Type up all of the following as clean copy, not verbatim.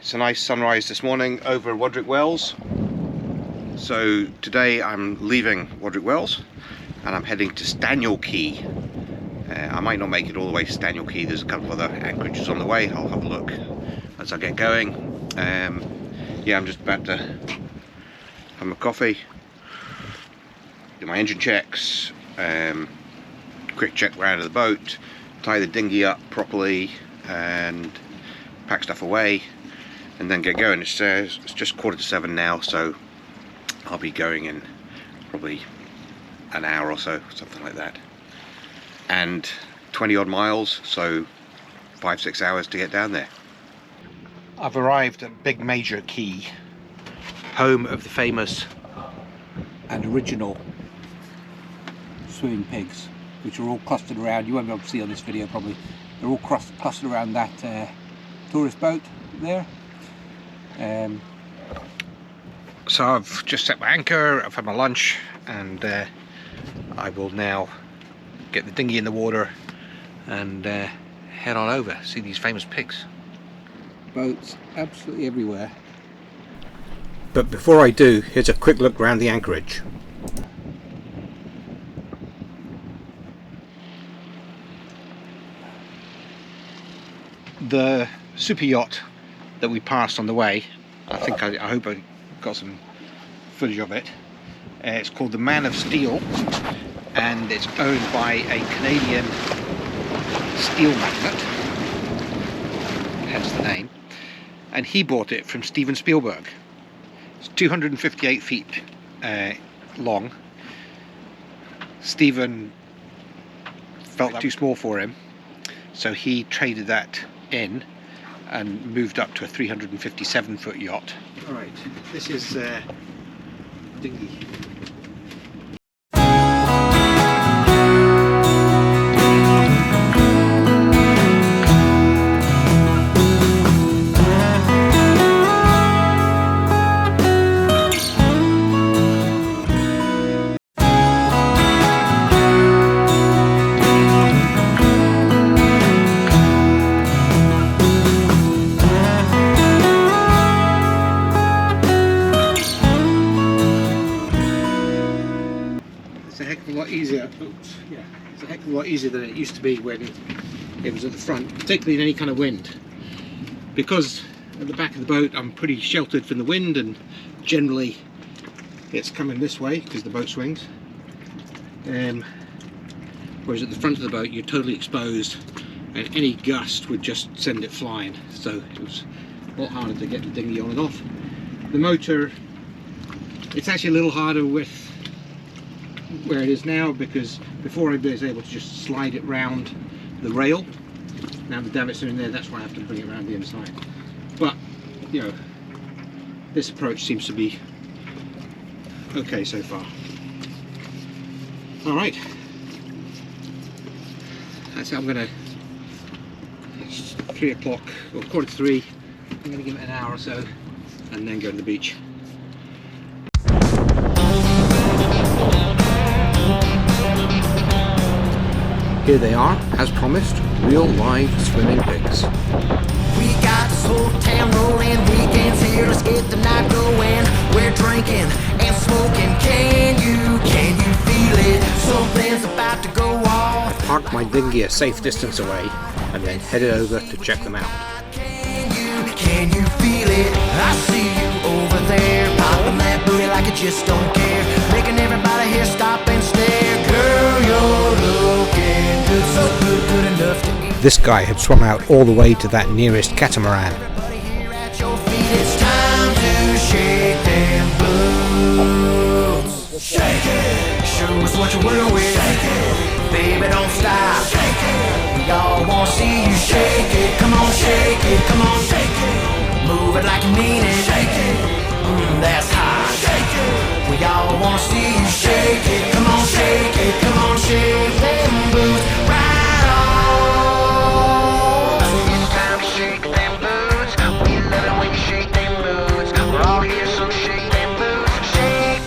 It's a nice sunrise this morning over Wadrick Wells. So today I'm leaving Wadrick Wells and I'm heading to Staniel Key. I might not make it all the way to Staniel Key. There's a couple of other anchorages on the way. I'll have a look as I get going. Yeah, I'm just about to have my coffee, do my engine checks, quick check around of the boat, tie the dinghy up properly and pack stuff away, and then get going. It's just 7:15 now, so I'll be going in probably an hour or so, something like that. And 20 odd miles, so 5-6 hours to get down there. I've arrived at Big Major Key, home of the famous and original swimming pigs, which are all clustered around. You won't be able to see on this video probably. They're all clustered around that tourist boat there. So I've just set my anchor, I've had my lunch, and I will now get the dinghy in the water and head on over, see these famous pigs. Boats absolutely everywhere. But before I do, here's a quick look around the anchorage. The super yacht that we passed on the way, I hope I got some footage of it. It's called the Man of Steel, and it's owned by a Canadian steel magnate, hence the name, and he bought it from Steven Spielberg. It's 258 feet long. Steven felt that too small for him, so he traded that in and moved up to a 357 foot yacht. Alright, this is dinghy. It's a heck of a lot easier. It's a heck of a lot easier than it used to be when it was at the front, particularly in any kind of wind. Because at the back of the boat I'm pretty sheltered from the wind, and generally it's coming this way because the boat swings. Whereas at the front of the boat you're totally exposed, and any gust would just send it flying. So it was a lot harder to get the dinghy on and off. The motor, it's actually a little harder with where it is now, because before I was able to just slide it round the rail. Now the davits are in there, that's why I have to bring it around the inside. But you know, this approach seems to be okay so far. All right, that's it. I'm gonna, it's 3 o'clock or 2:45. I'm gonna give it an hour or so and then go to the beach. Here they are, as promised, real live swimming pigs. We got this whole town rolling, weekends here, let's get the night going. We're drinking and smoking, can you feel it? Something's about to go off. I parked my dinghy a safe distance away and then headed over to check them out. Can you feel it? I see you over there, popping that booty like you just don't care, making everybody here stop and stare. Girl, you're looking good, so good, good enough to eat. This guy had swum out all the way to that nearest catamaran. Everybody here at your feet, it's time to shake them boots. Shake it, show us what you're working with. Shake it, baby, don't stop. Shake it, we all wanna see you shake it. Come on, shake it, come on, shake it. Move it like you mean it. Shake it, that's hot. Shake it, we all wanna see you shake it. Come on, shake it, come on, shake them boots. Right on. It's time to shake them boots. We love it when you shake them boots. We're all here, so shake them boots. Shake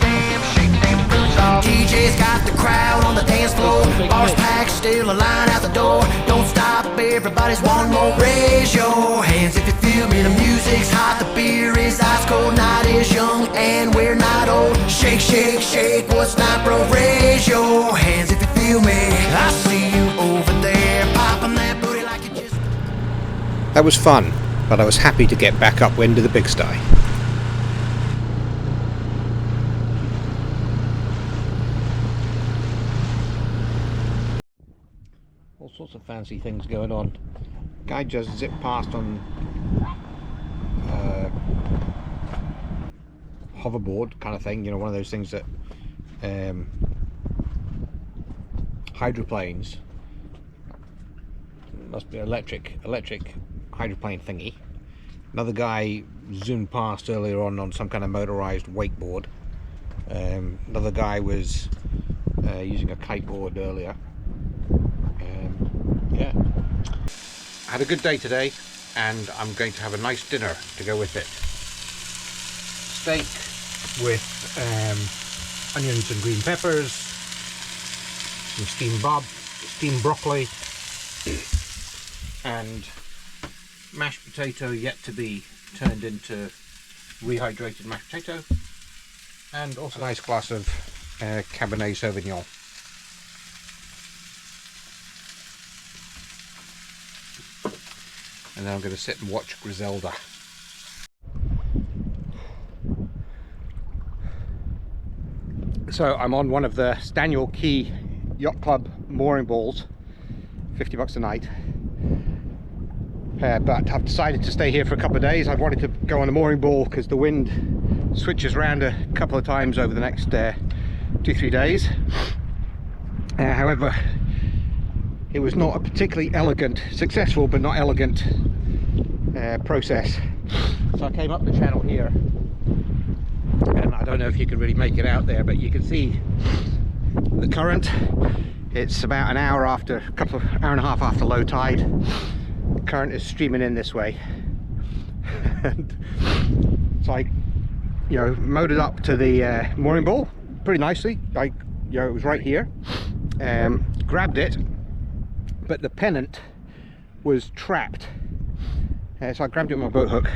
them boots off. DJ's got the crowd on the dance floor. Bars packed, still a line out the door. Don't stop, everybody's wanting more. Raise your hands if you feel feel me? The music's hot, the beer is ice cold, night is young, and we're not old. Shake, shake, shake, what's not, bro? Raise your hands if you feel me. I see you over there, popping that booty like you just... That was fun, but I was happy to get back upwind of the big sty. All sorts of fancy things going on. Guy just zipped past on hoverboard kind of thing, you know, one of those things that hydroplanes, must be electric hydroplane thingy. Another guy zoomed past earlier on some kind of motorized wakeboard. Another guy was using a kiteboard earlier. Yeah, I had a good day today, and I'm going to have a nice dinner to go with it. Steak with onions and green peppers, some steamed broccoli, and mashed potato yet to be turned into rehydrated mashed potato, and also a nice glass of Cabernet Sauvignon. And then I'm going to sit and watch Griselda. So I'm on one of the Staniel Key Yacht Club mooring balls, $50 a night. But I've decided to stay here for a couple of days. I've wanted to go on the mooring ball because the wind switches around a couple of times over the next 2-3 days. However, it was not a particularly elegant, successful but not elegant process. So I came up the channel here, and I don't know if you can really make it out there, but you can see the current. It's about an hour and a half after low tide. The current is streaming in this way. And so I, mowed it up to the mooring ball pretty nicely. It was right here. Grabbed it, but the pennant was trapped. So I grabbed it with my boat hook,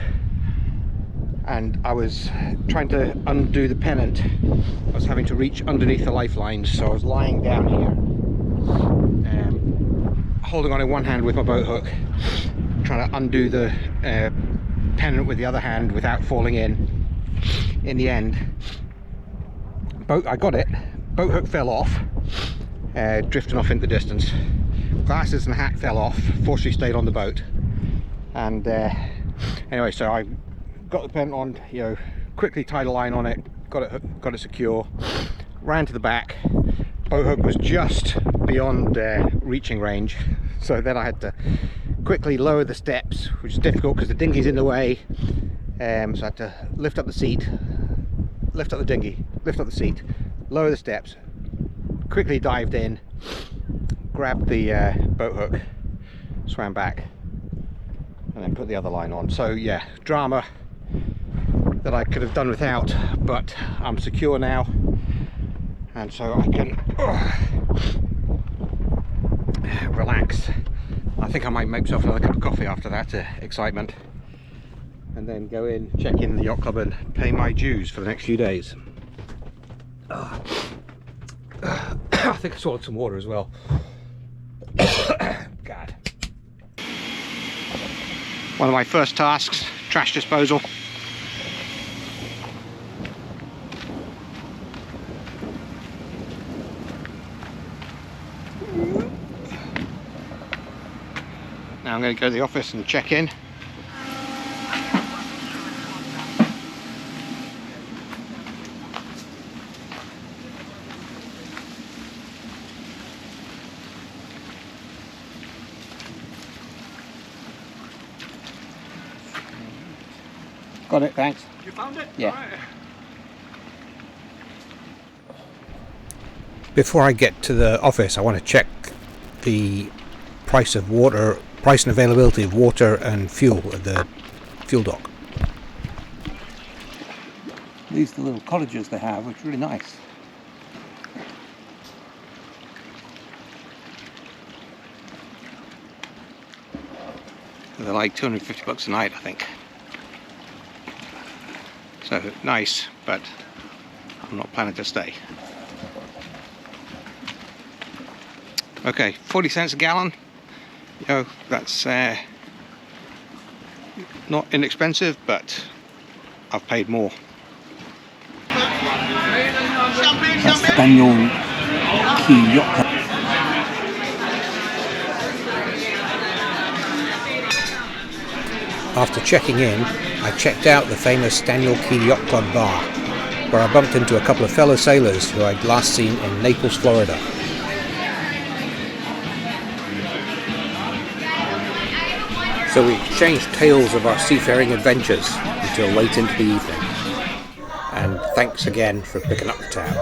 and I was trying to undo the pennant. I was having to reach underneath the lifelines, so I was lying down here, holding on in one hand with my boat hook, trying to undo the pennant with the other hand without falling in. In the end, I got it. Boat hook fell off, drifting off into the distance. Glasses and hat fell off, fortunately stayed on the boat. And anyway, so I got the pennant on, quickly tied a line on it, got it secure, ran to the back. Boat hook was just beyond reaching range, so then I had to quickly lower the steps, which is difficult because the dinghy's in the way. So I had to lift up the seat, lift up the dinghy, lift up the seat, lower the steps, quickly dived in, grabbed the boat hook, swam back, and then put the other line on. So yeah, drama that I could have done without, but I'm secure now, and so I can relax. I think I might make myself another cup of coffee after that excitement, and then go in, check in the yacht club and pay my dues for the next few days. I think I swallowed some water as well. God. One of my first tasks, trash disposal. Now I'm going to go to the office and check in. Got it, thanks. You found it? Yeah. Right. Before I get to the office, I want to check the price of water, price and availability of water and fuel at the fuel dock. These are the little cottages they have, which are really nice. They're like 250 bucks a night, I think. So nice, but I'm not planning to stay. Okay, 40 cents a gallon. You know, that's not inexpensive, but I've paid more. That's Daniel Key Yacht Club. After checking in, I checked out the famous Daniel Key Yacht Club bar, where I bumped into a couple of fellow sailors who I'd last seen in Naples, Florida. So we exchanged tales of our seafaring adventures until late into the evening. And thanks again for picking up the tab.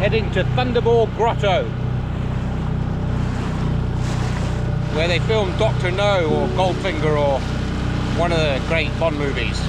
Heading to Thunderball Grotto, where they filmed Dr. No or Goldfinger or one of the great Bond movies.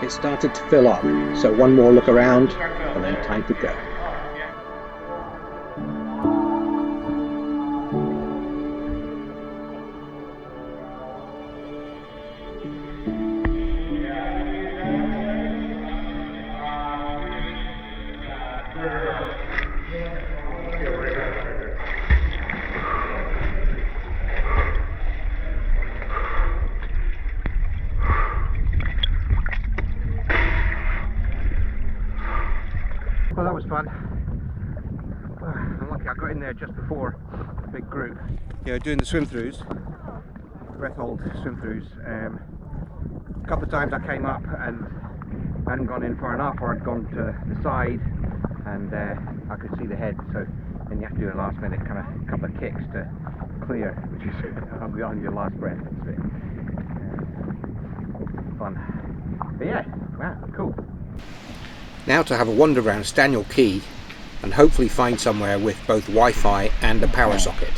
It started to fill up, so one more look around and then time to go. Well, that was fun. I'm lucky I got in there just before the big group. Yeah, doing the swim-throughs, breath hold swim-throughs. A couple of times I came up and I hadn't gone in far enough, or I'd gone to the side and I could see the head, so then you have to do a last minute kind of couple of kicks to clear, which is on your last breath. It's a bit fun. But yeah, wow, cool. Now to have a wander around Daniel Key and hopefully find somewhere with both Wi-Fi and a power socket.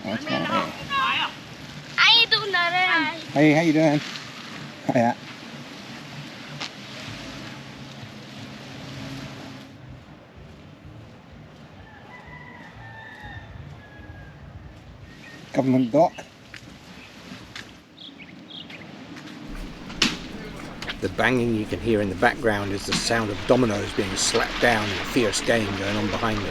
That's kind of it. Ai tu nè. Hey, how you doing? Hiya. Government dock. The banging you can hear in the background is the sound of dominoes being slapped down in a fierce game going on behind me.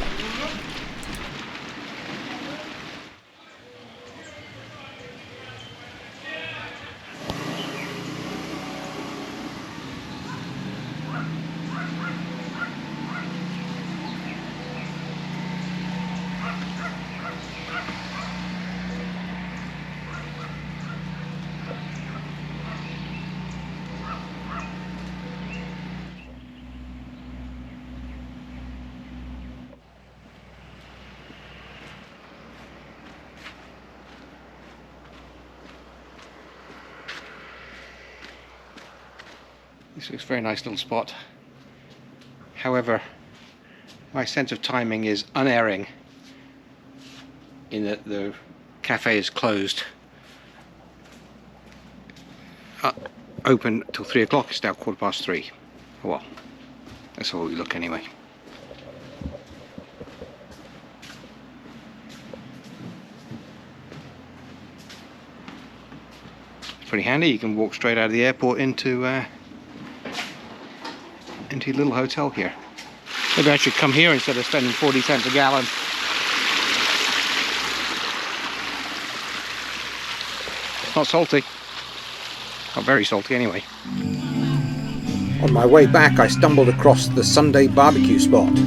This looks a very nice little spot. However, my sense of timing is unerring in that the cafe is closed. Open till 3 o'clock, it's now 3:15. Oh well, that's how we look anyway. It's pretty handy, you can walk straight out of the airport into your little hotel here. Maybe I should come here instead of spending 40 cents a gallon. It's not salty. Not very salty anyway. On my way back I stumbled across the Sunday barbecue spot,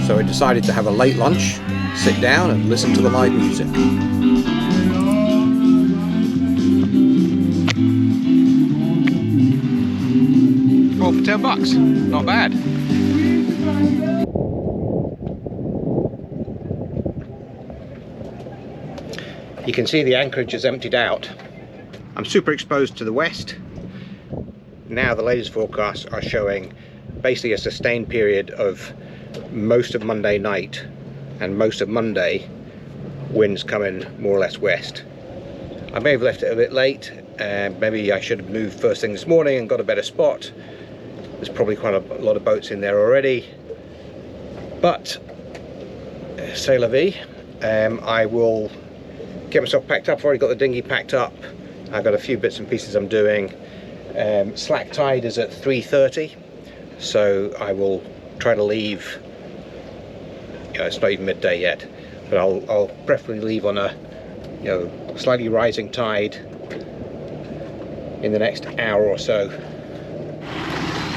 so I decided to have a late lunch, sit down and listen to the live music. All for $10, not bad. You can see the anchorage is emptied out. I'm super exposed to the west. Now the latest forecasts are showing basically a sustained period of most of Monday night and most of Monday winds coming more or less west. I may have left it a bit late, maybe I should have moved first thing this morning and got a better spot. There's probably quite a lot of boats in there already, but c'est la vie. I will get myself packed up. I've already got the dinghy packed up. I've got a few bits and pieces I'm doing. Slack tide is at 3:30, so I will try to leave. You know, it's not even midday yet, but I'll preferably leave on a slightly rising tide in the next hour or so.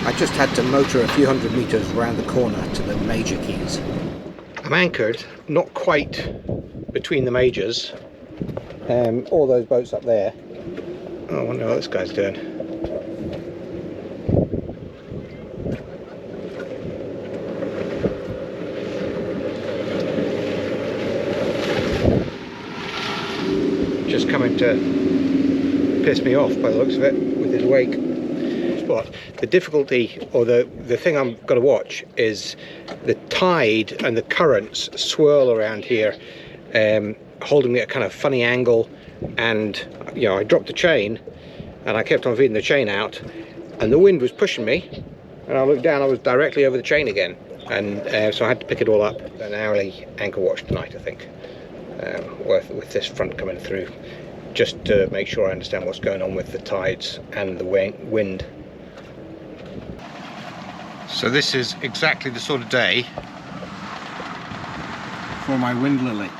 I just had to motor a few hundred meters around the corner to the major keys. I'm anchored, not quite between the majors. All those boats up there. Oh, I wonder what this guy's doing. Just coming to piss me off by the looks of it with his wake. Spot. The difficulty, or the thing I've got to watch, is the tide and the currents swirl around here, holding me at a kind of funny angle. And I dropped the chain and I kept on feeding the chain out, and the wind was pushing me, and I looked down, I was directly over the chain again, and so I had to pick it all up. An hourly anchor watch tonight, I think, with this front coming through, just to make sure I understand what's going on with the tides and the wind. So this is exactly the sort of day For my wind lily.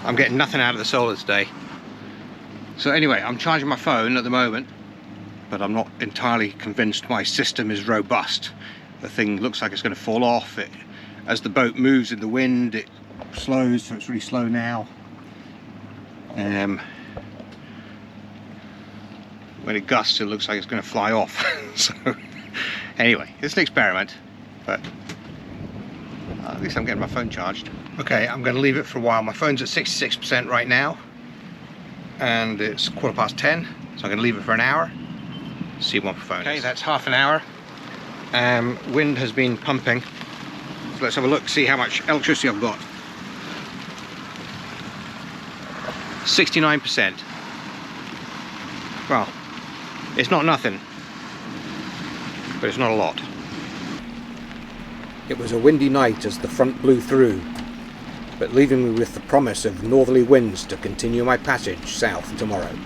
I'm getting nothing out of the solar today. So anyway, I'm charging my phone at the moment, but I'm not entirely convinced my system is robust. The thing looks like it's going to fall off. As the boat moves in the wind, it slows, so it's really slow now. When it gusts, it looks like it's going to fly off. So anyway, it's an experiment, but at least I'm getting my phone charged. Okay, I'm going to leave it for a while. My phone's at 66% right now, and it's 10:15, so I'm going to leave it for an hour. See one for phone. Okay, that's half an hour. Wind has been pumping. So let's have a look, see how much electricity I've got. 69%. Well, it's not nothing, but it's not a lot. It was a windy night as the front blew through, but leaving me with the promise of northerly winds to continue my passage south tomorrow.